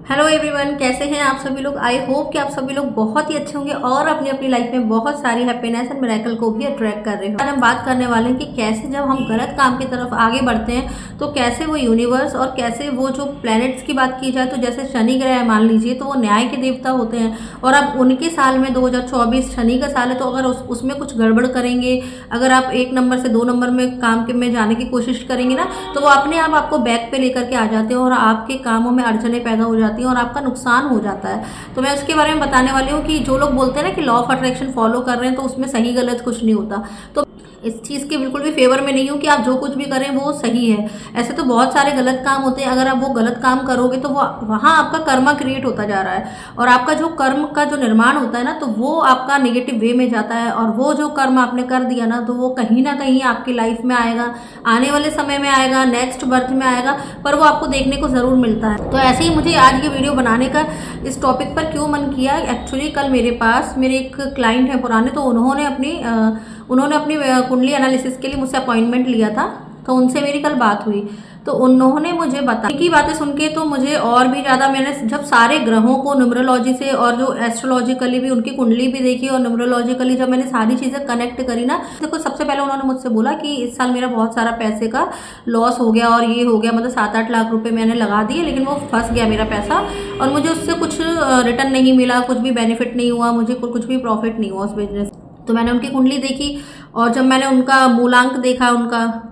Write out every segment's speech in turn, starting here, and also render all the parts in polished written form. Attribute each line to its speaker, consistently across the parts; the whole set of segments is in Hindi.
Speaker 1: हेलो एवरीवन, कैसे हैं आप सभी लोग। आई होप कि आप सभी लोग बहुत ही अच्छे होंगे और अपनी अपनी लाइफ में बहुत सारी हैप्पीनेस एंड मिरेकल को भी अट्रैक्ट कर रहे हो। आज हम बात करने वाले हैं कि कैसे जब हम गलत काम की तरफ आगे बढ़ते हैं तो कैसे वो यूनिवर्स और कैसे वो जो प्लैनेट्स की बात की जाए तो जैसे शनि ग्रह मान लीजिए, तो वो न्याय के देवता होते हैं और अब उनके साल में 2024 शनि का साल है, तो अगर उसमें कुछ गड़बड़ करेंगे, अगर आप 1 नंबर से 2 नंबर में काम के में जाने की कोशिश करेंगे ना, तो वो अपने आप आपको बैक पे लेकर के आ जाते हैं और आपके कामों में अड़चने पैदा हो जाती है और आपका नुकसान हो जाता है। तो मैं उसके बारे में बताने वाली हूँ कि जो लोग बोलते हैं ना कि लॉ ऑफ अट्रैक्शन फॉलो कर रहे हैं तो उसमें सही गलत कुछ नहीं होता। तो इस चीज़ के बिल्कुल भी फेवर में नहीं हूँ कि आप जो कुछ भी करें वो सही है। ऐसे तो बहुत सारे गलत काम होते हैं, अगर आप वो गलत काम करोगे तो वो वहाँ आपका कर्मा क्रिएट होता जा रहा है और आपका जो कर्म का जो निर्माण होता है ना, तो वो आपका नेगेटिव वे में जाता है और वो जो कर्म आपने कर दिया ना, तो वो कहीं ना कहीं आपकी लाइफ में आएगा, आने वाले समय में आएगा, नेक्स्ट बर्थ में आएगा, पर वो आपको देखने को ज़रूर मिलता है। तो ऐसे ही मुझे आज ये वीडियो बनाने का इस टॉपिक पर क्यों मन किया, एक्चुअली कल मेरे पास मेरे एक क्लाइंट हैं पुराने, तो उन्होंने अपनी कुंडली एनालिसिस के लिए मुझसे अपॉइंटमेंट लिया था। तो उनसे मेरी कल बात हुई तो उन्होंने मुझे बताया, इनकी बातें सुन के तो मुझे और भी ज़्यादा, मैंने जब सारे ग्रहों को न्यूमरोलॉजी से और जो एस्ट्रोलॉजिकली भी उनकी कुंडली भी देखी और न्यूमरोलॉजिकली जब मैंने सारी चीज़ें कनेक्ट करी ना, देखो सबसे पहले उन्होंने मुझसे बोला कि इस साल मेरा बहुत सारा पैसे का लॉस हो गया और ये हो गया, मतलब 7-8 लाख रुपए मैंने लगा दिए लेकिन वो फंस गया मेरा पैसा और मुझे उससे कुछ रिटर्न नहीं मिला, कुछ भी बेनिफिट नहीं हुआ, मुझे कुछ भी प्रॉफिट नहीं हुआ उस बिजनेस। तो मैंने उनकी कुंडली देखी और जब मैंने उनका मूलांक देखा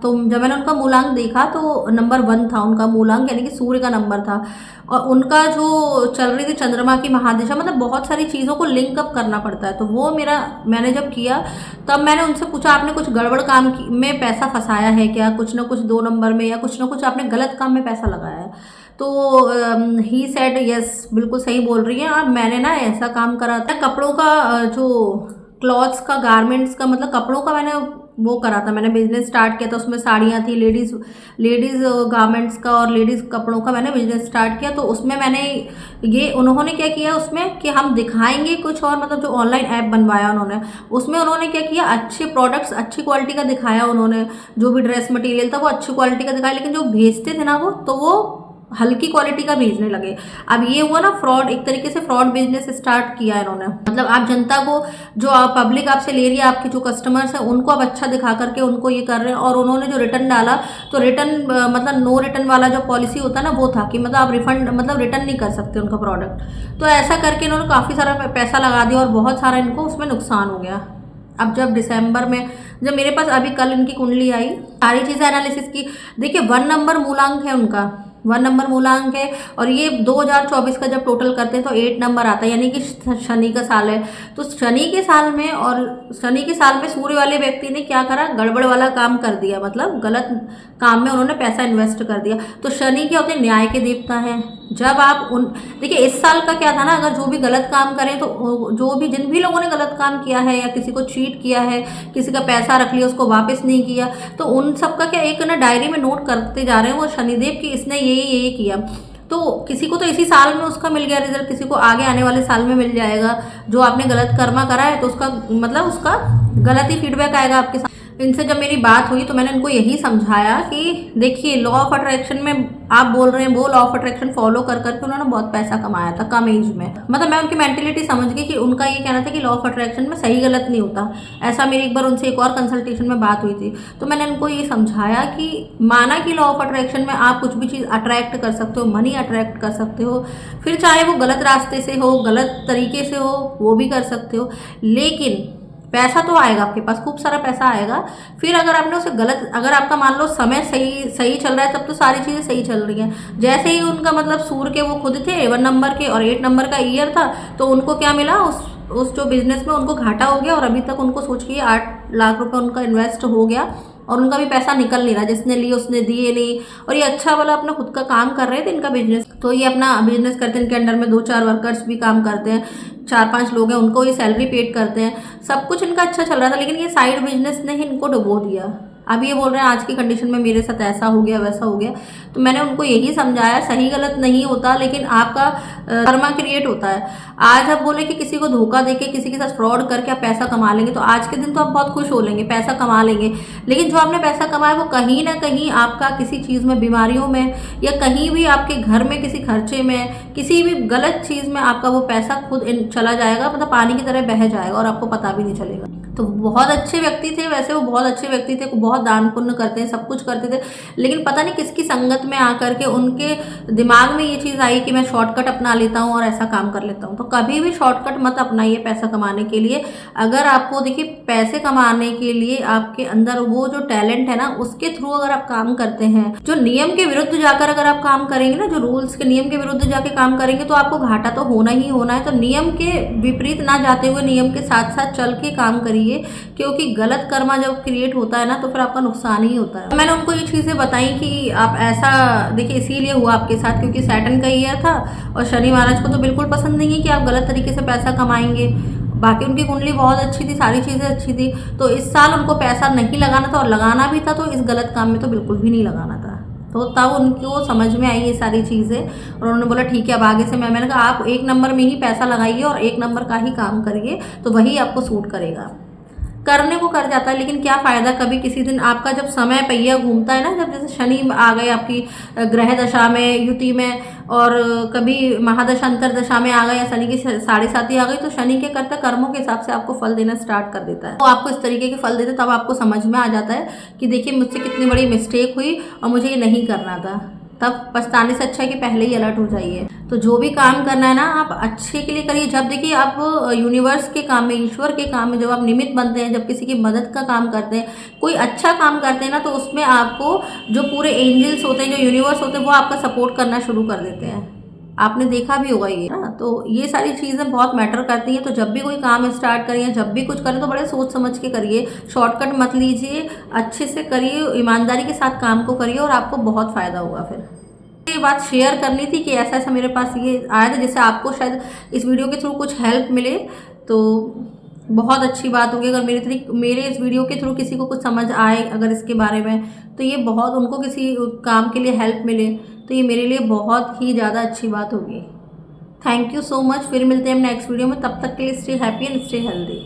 Speaker 1: तो जब मैंने उनका मूलांक देखा तो नंबर 1 था उनका मूलांक, यानी कि सूर्य का नंबर था और उनका जो चल रही थी चंद्रमा की महादिशा, मतलब बहुत सारी चीज़ों को लिंक अप करना पड़ता है। तो वो मैंने जब किया तब मैंने उनसे पूछा, आपने कुछ गड़बड़ काम में पैसा फंसाया है क्या, कुछ ना कुछ 2 नंबर में या कुछ ना कुछ आपने गलत काम में पैसा लगाया है। तो ही सेड यस, बिल्कुल सही बोल रही हैं आप, मैंने ना ऐसा काम करा था, कपड़ों का जो क्लॉथ्स का, गारमेंट्स का, मतलब कपड़ों का मैंने वो करा था, मैंने बिजनेस स्टार्ट किया था। उसमें साड़ियाँ थी, लेडीज़ गारमेंट्स का और लेडीज़ कपड़ों का मैंने बिजनेस स्टार्ट किया। तो उसमें मैंने ये, उन्होंने क्या किया उसमें कि हम दिखाएंगे कुछ और, मतलब जो ऑनलाइन ऐप बनवाया उन्होंने, उसमें उन्होंने क्या किया, अच्छे प्रोडक्ट्स अच्छी क्वालिटी का दिखाया उन्होंने, जो भी ड्रेस मटेरियल था वो अच्छी क्वालिटी का दिखाया, लेकिन जो भेजते थे ना तो वो हल्की क्वालिटी का भेजने लगे। अब ये हुआ ना फ्रॉड, एक तरीके से फ्रॉड बिजनेस स्टार्ट किया है इन्होंने। मतलब आप जनता को, जो आप पब्लिक आपसे ले रही है, आपके जो कस्टमर्स हैं उनको आप अच्छा दिखा करके उनको ये कर रहे हैं। और उन्होंने जो रिटर्न डाला तो रिटर्न मतलब नो रिटर्न वाला जो पॉलिसी होता है ना, वो था कि मतलब आप रिफंड, मतलब रिटर्न नहीं कर सकते उनका प्रोडक्ट। तो ऐसा करके इन्होंने काफ़ी सारा पैसा लगा दिया और बहुत सारा इनको उसमें नुकसान हो गया। अब जब दिसंबर में, जब मेरे पास अभी कल इनकी कुंडली आई, सारी चीज़ें एनालिसिस की, देखिए 1 नंबर मूलांक है उनका, 1 नंबर मूलांक है और ये 2024 का जब टोटल करते हैं तो 8 नंबर आता है, यानी कि शनि का साल है। तो शनि के साल में सूर्य वाले व्यक्ति ने क्या करा, गड़बड़ वाला काम कर दिया, मतलब गलत काम में उन्होंने पैसा इन्वेस्ट कर दिया। तो शनि क्या होते हैं, न्याय के देवता हैं। जब आप देखिए इस साल का क्या था ना, अगर जो भी गलत काम करें तो जिन भी लोगों ने गलत काम किया है या किसी को चीट किया है, किसी का पैसा रख लिया उसको वापस नहीं किया, तो उन सबका क्या एक ना डायरी में नोट करते जा रहे हैं वो शनिदेव कि इसने ये किया। तो किसी को तो इसी साल में उसका मिल गया रिजल्ट, किसी को आगे आने वाले साल में मिल जाएगा। जो आपने गलत कर्मा करा है तो उसका मतलब उसका गलत ही फीडबैक आएगा आपके साथ। इनसे जब मेरी बात हुई तो मैंने इनको यही समझाया कि देखिए लॉ ऑफ अट्रैक्शन में आप बोल रहे हैं, वो लॉ ऑफ अट्रैक्शन फॉलो कर करके उन्होंने बहुत पैसा कमाया था कम एज में। मतलब मैं उनकी मेंटेलिटी समझ गई कि उनका ये कहना था कि लॉ ऑफ अट्रैक्शन में सही गलत नहीं होता। ऐसा मेरी एक बार उनसे एक और कंसल्टेशन में बात हुई थी, तो मैंने उनको ये समझाया कि माना कि लॉ ऑफ अट्रैक्शन में आप कुछ भी चीज़ अट्रैक्ट कर सकते हो, मनी अट्रैक्ट कर सकते हो, फिर चाहे वो गलत रास्ते से हो, गलत तरीके से हो, वो भी कर सकते हो, लेकिन पैसा तो आएगा आपके पास, खूब सारा पैसा आएगा। फिर अगर आपने उसे गलत, अगर आपका मान लो समय सही चल रहा है तब तो सारी चीज़ें सही चल रही हैं। जैसे ही उनका मतलब सूर्य के वो खुद थे 1 नंबर के और 8 नंबर का ईयर था, तो उनको क्या मिला, उस जो बिजनेस में उनको घाटा हो गया और अभी तक उनको सोच के 8 लाख रुपए उनका इन्वेस्ट हो गया और उनका भी पैसा निकल नहीं रहा, जिसने लिए उसने दिए नहीं। और ये अच्छा वाला अपना खुद का काम कर रहे थे इनका बिजनेस, तो ये अपना बिजनेस करते हैं, इनके अंडर में 2-4 वर्कर्स भी काम करते हैं, 4-5 लोग हैं, उनको ये सैलरी पेड करते हैं, सब कुछ इनका अच्छा चल रहा था। लेकिन ये साइड बिजनेस ने ही इनको डुबो दिया। अब ये बोल रहे हैं आज की कंडीशन में मेरे साथ ऐसा हो गया वैसा हो गया। तो मैंने उनको यही समझाया सही गलत नहीं होता, लेकिन आपका कर्मा क्रिएट होता है। आज आप बोले कि किसी को धोखा देके किसी के साथ फ्रॉड करके आप पैसा कमा लेंगे, तो आज के दिन तो आप बहुत खुश हो लेंगे, पैसा कमा लेंगे, लेकिन जो आपने पैसा कमाया वो कहीं ना कहीं आपका किसी चीज़ में, बीमारियों में, या कहीं भी आपके घर में किसी खर्चे में, किसी भी गलत चीज़ में आपका वो पैसा खुद चला जाएगा, मतलब पानी की तरह बह जाएगा और आपको पता भी नहीं चलेगा। तो बहुत अच्छे व्यक्ति थे, वैसे वो बहुत अच्छे व्यक्ति थे, बहुत दान पुण्य करते हैं, सब कुछ करते थे, लेकिन पता नहीं किसकी संगत में आकर के उनके दिमाग में ये चीज़ आई कि मैं शॉर्टकट अपना लेता हूँ और ऐसा काम कर लेता हूँ। तो कभी भी शॉर्टकट मत अपनाइए पैसा कमाने के लिए। अगर आपको देखिए पैसे कमाने के लिए आपके अंदर वो जो टैलेंट है ना, उसके थ्रू अगर आप काम करते हैं, जो नियम के विरुद्ध जाकर अगर आप काम करेंगे ना, जो रूल्स के नियम के विरुद्ध जाके काम करेंगे, तो आपको घाटा तो होना ही होना है। तो नियम के विपरीत ना जाते हुए नियम के साथ साथ चल के काम करिए, क्योंकि गलत कर्मा जब क्रिएट होता है ना, तो फिर आपका नुकसान ही होता है। मैंने उनको ये चीज़ें बताई कि आप ऐसा देखिए, इसीलिए हुआ आपके साथ क्योंकि सैटर्न का ईयर था, और शनि महाराज को तो बिल्कुल पसंद नहीं है कि आप गलत तरीके से पैसा कमाएंगे। बाकी उनकी कुंडली बहुत अच्छी थी, सारी चीज़ें अच्छी थी, तो इस साल उनको पैसा नहीं लगाना था, और लगाना भी था तो इस गलत काम में तो बिल्कुल भी नहीं लगाना था। तो तब उनको समझ में आई ये सारी चीज़ें, और उन्होंने बोला ठीक है अब आगे से मैंने कहा आप एक नंबर में ही पैसा लगाइए और एक नंबर का ही काम करिए, तो वही आपको सूट करेगा। करने को कर जाता है, लेकिन क्या फ़ायदा, कभी किसी दिन आपका जब समय पहिया घूमता है ना, जब जैसे शनि आ गए आपकी ग्रह दशा में, युति में, और कभी महादशा अंतर दशा में आ गए, या शनि की 7.5 आ गई, तो शनि के करता कर्मों के हिसाब से आपको फल देना स्टार्ट कर देता है। तो आपको इस तरीके के फल देते, तब आपको समझ में आ जाता है कि देखिए मुझसे कितनी बड़ी मिस्टेक हुई और मुझे ये नहीं करना था। तब पछताने से अच्छा है कि पहले ही अलर्ट हो जाइए। तो जो भी काम करना है ना, आप अच्छे के लिए करिए। जब देखिए आप यूनिवर्स के काम में, ईश्वर के काम में जब आप निमित्त बनते हैं, जब किसी की मदद का काम करते हैं, कोई अच्छा काम करते हैं ना, तो उसमें आपको जो पूरे एंजल्स होते हैं, जो यूनिवर्स होते हैं, वो आपका सपोर्ट करना शुरू कर देते हैं। आपने देखा भी होगा ये ना। तो ये सारी चीज़ें बहुत मैटर करती हैं। तो जब भी कोई काम स्टार्ट करिए, जब भी कुछ करें, तो बड़े सोच समझ के करिए, शॉर्टकट मत लीजिए, अच्छे से करिए, ईमानदारी के साथ काम को करिए, और आपको बहुत फ़ायदा होगा। फिर ये बात शेयर करनी थी कि ऐसा ऐसा मेरे पास ये आया था, जिससे आपको शायद इस वीडियो के थ्रू कुछ हेल्प मिले, तो बहुत अच्छी बात होगी। अगर मेरे इस वीडियो के थ्रू किसी को कुछ समझ आए अगर इसके बारे में, तो ये बहुत, उनको किसी काम के लिए हेल्प मिले, तो ये मेरे लिए बहुत ही ज़्यादा अच्छी बात होगी। Thank you so much. फिर मिलते हैं हम नेक्स्ट वीडियो में, तब तक के लिए stay happy and stay healthy.